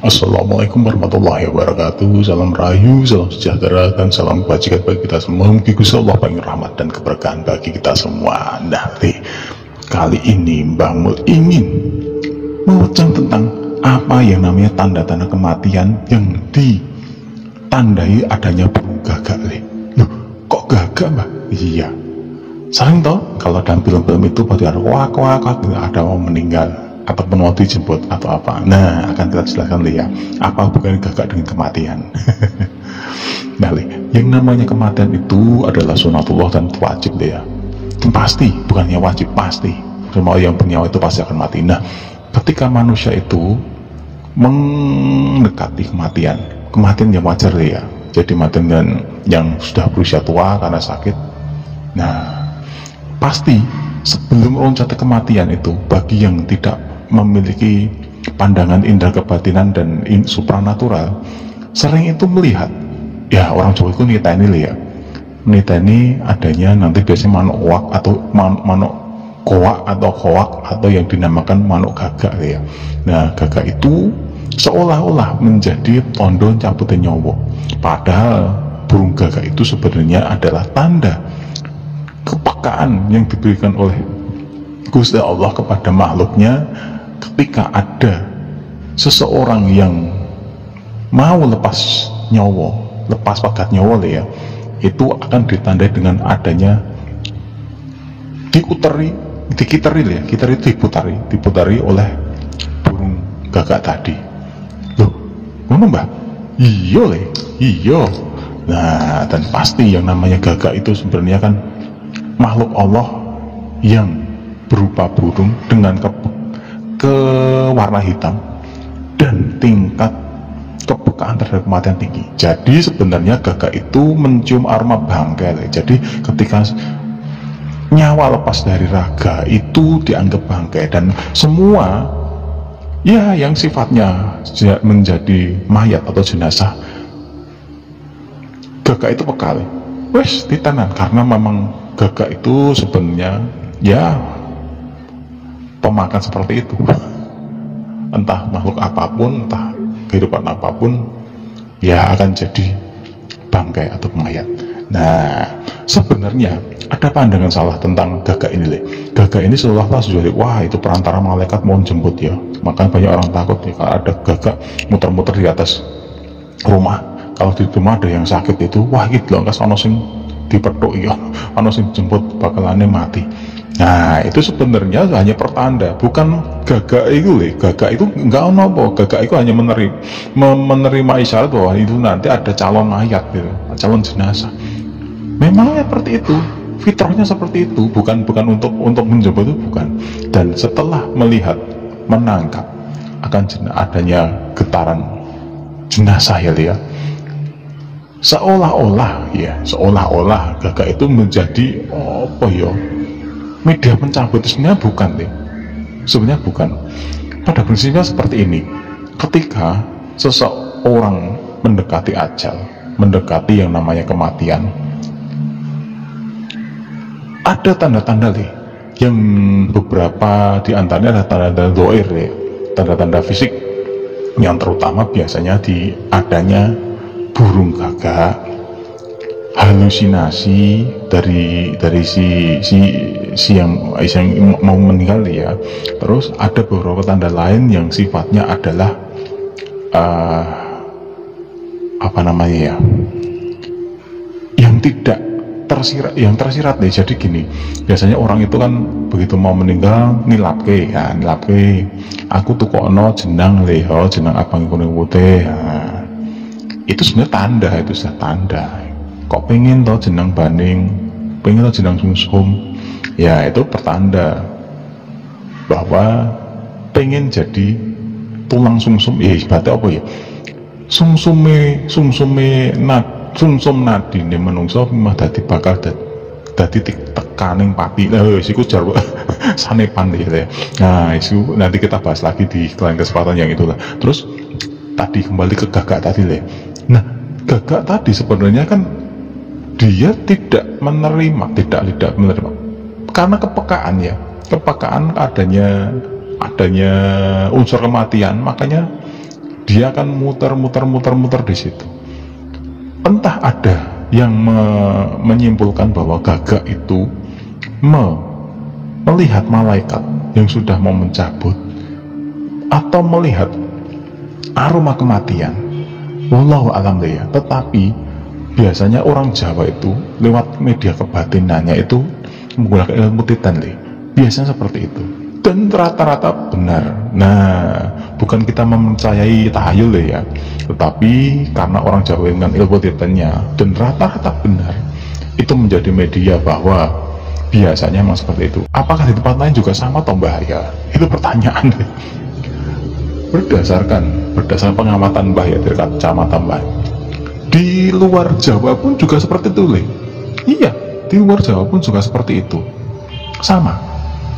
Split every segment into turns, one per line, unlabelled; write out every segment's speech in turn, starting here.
Assalamualaikum warahmatullahi wabarakatuh. Salam rahayu, salam sejahtera, dan salam kebajikan bagi kita semua. Mugi Gusti Allah paling rahmat dan keberkahan bagi kita semua. Nah, kali ini Mbah Mul ingin mewacang tentang apa yang namanya tanda-tanda kematian yang ditandai adanya burung gagak. Loh, kok gagak, Mbah? Iya. Sering toh kalau dalam film-film itu pada wak ada mau meninggal atau mau dijemput atau apa. Nah, akan kita jelaskan ya, apa hubungan gagak dengan kematian. Nah, yang namanya kematian itu adalah sunatullah dan wajib ya. Itu pasti, bukannya wajib, pasti. Semua yang bernyawa itu pasti akan mati. Nah, ketika manusia itu mendekati kematian yang wajar ya. Jadi kematian yang sudah berusia tua karena sakit. Nah, pasti sebelum loncat kematian itu, bagi yang tidak memiliki pandangan indera kebatinan dan supranatural, sering itu melihat, ya orang Jawa itu niteni ya, niteni adanya nanti biasanya manuk wak atau manuk koak atau hoak atau yang dinamakan manuk gagak ya. Nah, gagak itu seolah-olah menjadi tondo cabutnya nyawa, padahal burung gagak itu sebenarnya adalah tanda kepekaan yang diberikan oleh Gusti Allah kepada makhluknya ketika ada seseorang yang mau lepas nyawa, lepas pakat nyawa ya, itu akan ditandai dengan adanya diputari oleh burung gagak tadi. Loh, ngono Mbah? Iya le, iya. Nah, dan pasti yang namanya gagak itu sebenarnya kan makhluk Allah yang berupa burung dengan warna hitam dan tingkat kepekaan terhadap kematian tinggi. Jadi sebenarnya gagak itu mencium aroma bangkai. Jadi ketika nyawa lepas dari raga itu dianggap bangkai, dan semua ya yang sifatnya menjadi mayat atau jenazah, gagak itu pekal wes ditenan, karena memang gagak itu sebenarnya ya pemakan seperti itu. Entah makhluk apapun, entah kehidupan apapun, ya akan jadi bangkai atau mayat. Nah, sebenarnya ada pandangan salah tentang gagak ini. Gagak ini seolah-olah sudah, wah itu perantara malaikat mau jemput ya. Makanya banyak orang takut ya kalau ada gagak muter-muter di atas rumah. Kalau di rumah ada yang sakit itu, wah gitu loh, kas ono sing dipethuk ya, ono sing jemput bakalane mati. Nah, itu sebenarnya hanya pertanda, bukan gagak itu gagak itu enggak ono apa, gagak itu hanya menerima isyarat bahwa itu nanti ada calon mayat gitu, calon jenazah. Memangnya seperti itu, fitrahnya seperti itu, bukan untuk menjemput itu, bukan. Dan setelah melihat, menangkap akan adanya getaran jenazah ya, seolah-olah gagak itu menjadi apa ya, media pencabut. Sebenarnya bukan sebenarnya bukan. Pada prinsipnya seperti ini, ketika seseorang mendekati ajal, mendekati yang namanya kematian, ada tanda-tanda yang beberapa diantaranya ada tanda-tanda doir tanda-tanda fisik, yang terutama biasanya di adanya burung gagak, halusinasi dari si yang mau meninggal ya. Terus ada beberapa tanda lain yang sifatnya adalah apa namanya ya, yang tidak tersirat, yang tersirat nih. Jadi gini, biasanya orang itu kan begitu mau meninggal nilapke, aku tuh kono jenang jenang abang kuning putih. Nah, itu sebenarnya tanda, itu sudah tanda. Kok pengen toh jenang baning, pengen toh jenang sumsum, ya itu pertanda bahwa pengen jadi tulang sumsum. Ya ibaratnya apa ya, sumsum nadine menungso mah bakal dadi tekaning pati. Isiku jarwo sanepan ya. Nah, itu nanti kita bahas lagi di lain kesempatan yang itulah. Terus tadi kembali ke gagak tadi Nah, gagak tadi sebenarnya kan dia tidak menerima karena kepekaan ya, kepekaan adanya unsur kematian, makanya dia akan muter di situ. Entah ada yang menyimpulkan bahwa gagak itu melihat malaikat yang sudah mau mencabut, atau melihat aroma kematian. Wallahu alam ya. Tetapi biasanya orang Jawa itu lewat media kebatinannya itu menggunakan ilmu titan biasanya seperti itu, dan rata-rata benar. Nah, bukan kita mempercayai tahayul ya, tetapi karena orang Jawa dengan ilmu titannya dan rata-rata benar, itu menjadi media bahwa biasanya memang seperti itu. Apakah di tempat lain juga sama atau bahaya? Itu pertanyaan. Berdasarkan pengamatan Mbah ya, dari kacamata Mbah, di luar Jawa pun juga seperti itu iya, di luar Jawa pun juga seperti itu, sama.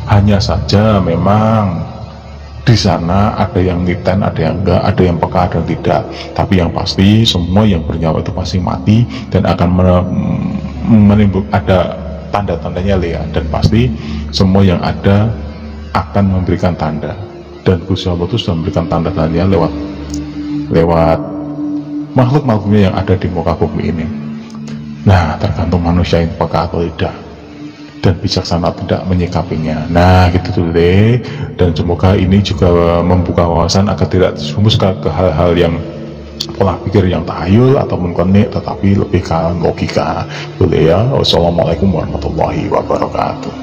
Hanya saja memang di sana ada yang niten, ada yang enggak, ada yang peka, ada yang tidak. Tapi yang pasti semua yang bernyawa itu pasti mati dan akan menimbulkan ada tanda-tandanya dan pasti semua yang ada akan memberikan tanda. Dan Gusti Allah itu sudah memberikan tanda-tandanya lewat makhluk-makhluknya yang ada di muka bumi ini. Nah, tergantung manusia yang peka atau tidak dan bijaksana tidak menyikapinya. Nah, gitu tuh dan semoga ini juga membuka wawasan agar tidak terjumus ke hal-hal yang pola pikir yang tahayul atau mengkonek, tetapi lebih ke logika. Wassalamualaikum warahmatullahi wabarakatuh.